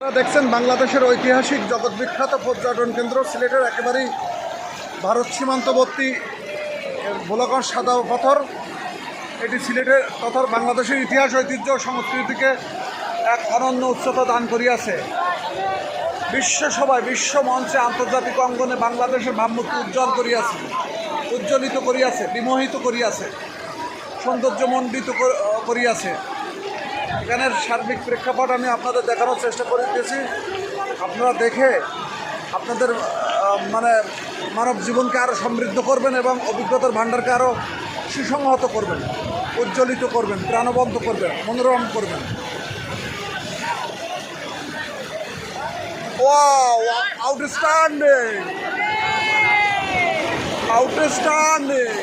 আপনারা দেখছেন বাংলাদেশের ঐতিহাসিক জগৎবিখ্যাত পর্যটন কেন্দ্র সিলেটের একেবারেই ভারত সীমান্তবর্তী ভোলাগঞ্জ সাদা পাথর। এটি সিলেটের তথা বাংলাদেশের ইতিহাস ঐতিহ্য সংস্কৃতিকে এক অনন্য উচ্চতা দান করিয়াছে। বিশ্বসভায় বিশ্ব মঞ্চে আন্তর্জাতিক অঙ্গনে বাংলাদেশের ভাবমূর্তি উজ্জ্বলিত করিয়াছে, বিমোহিত করিয়াছে, সৌন্দর্যমণ্ডিত করিয়াছে। এখানের সার্বিক প্রেক্ষাপট আমি আপনাদের দেখানোর চেষ্টা করিতেছি। আপনারা দেখে আপনাদের মানব জীবনকে আরও সমৃদ্ধ করবেন এবং অভিজ্ঞতার ভাণ্ডারকে আরও সুসংহত করবেন, উজ্জ্বলিত করবেন, প্রাণবন্ত করবেন, মনোরম করবেন। Wow, outstanding! Outstanding!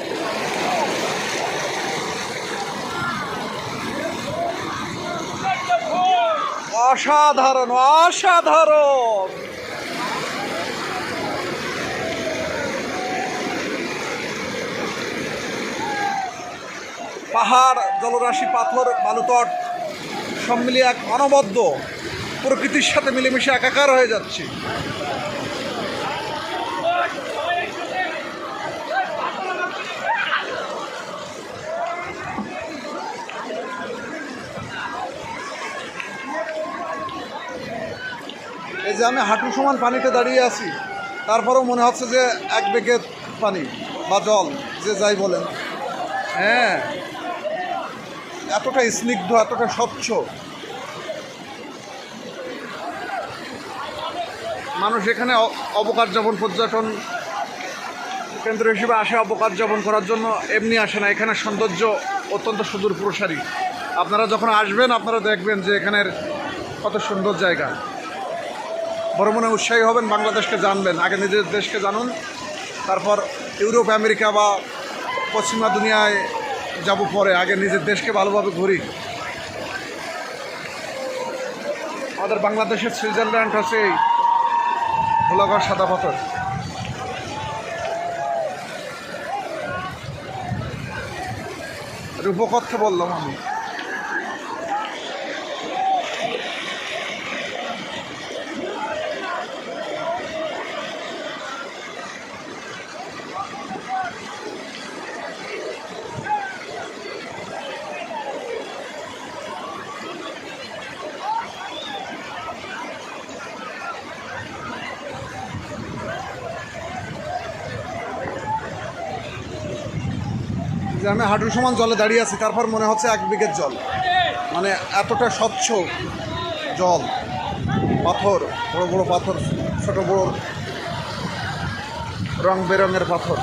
অসাধারণ, অসাধারণ! পাহাড়, জলরাশি, পাথর, বালুতট সব মিলিয়ে এক অনবদ্য প্রকৃতির সাথে মিলেমিশে একাকার হয়ে যাচ্ছে। এই যে আমি হাঁটু সমান পানিতে দাঁড়িয়ে আছি, তারপরেও মনে হচ্ছে যে এক বেগের পানি বা জল, যে যাই বলেন। হ্যাঁ, এতটা স্নিগ্ধ, এতটা স্বচ্ছ। মানুষ এখানে অবকাশ যাপন, পর্যটন কেন্দ্র হিসেবে আসে অবকাশ যাপন করার জন্য, এমনি আসে না। এখানে সৌন্দর্য অত্যন্ত সুদূর প্রসারী। আপনারা যখন আসবেন আপনারা দেখবেন যে এখানের কত সুন্দর জায়গা। বড় মনে উৎসাহী হবেন, বাংলাদেশকে জানবেন। আগে নিজের দেশকে জানুন, তারপর ইউরোপ, আমেরিকা বা পশ্চিমা দুনিয়ায় যাব পরে। আগে নিজের দেশকে ভালোভাবে ঘুরি। আমাদের বাংলাদেশের সুইজারল্যান্ড হচ্ছে এই ভোলাগঞ্জ সাদা পাথর। রূপকথা বললাম আমি। যে আমি হাঁটু সমান জলে দাঁড়িয়ে আছি, তারপর মনে হচ্ছে এক বিঘের জল। মানে এতটা স্বচ্ছ জল, পাথর, বড় বড় পাথর, ছোট বড় রং বেরঙের পাথর।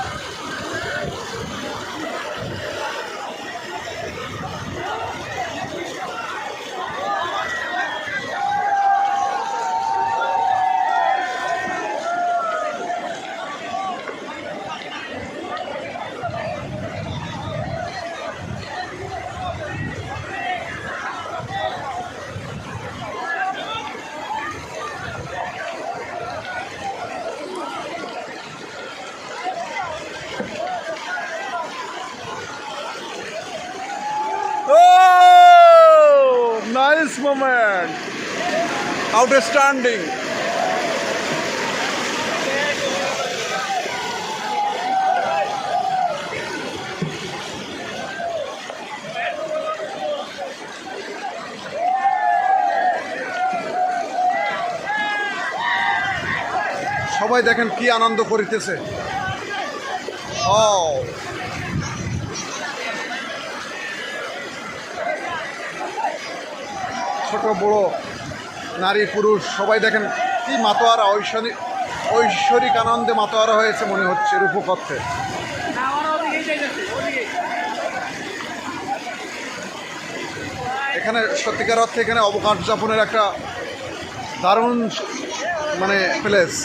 Oh, nice moment. Outstanding. সবাই দেখেন কি আনন্দ করিতেছে। ও ছোট বড়, নারী পুরুষ সবাই দেখেন কি মাতোয়ারা, ঐশ্বরিক আনন্দে মাতোয়ারা হয়েছে মনে হচ্ছে রূপকথে। এখানে সত্যিকার অর্থে এখানে অবকাশ যাপনের একটা দারুণ প্লেস।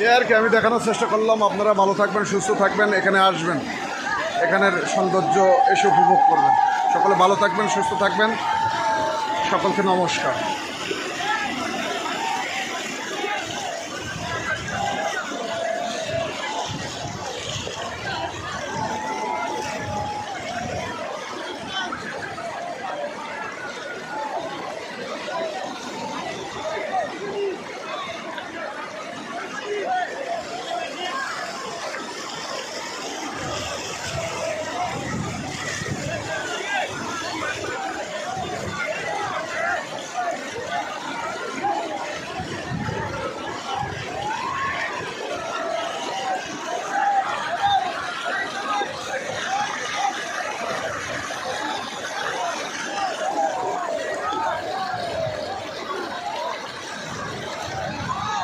এই আর কি আমি দেখানোর চেষ্টা করলাম। আপনারা ভালো থাকবেন, সুস্থ থাকবেন, এখানে আসবেন, এখানের সৌন্দর্য এসে উপভোগ করবেন। সকলে ভালো থাকবেন, সুস্থ থাকবেন, সকলকে নমস্কার।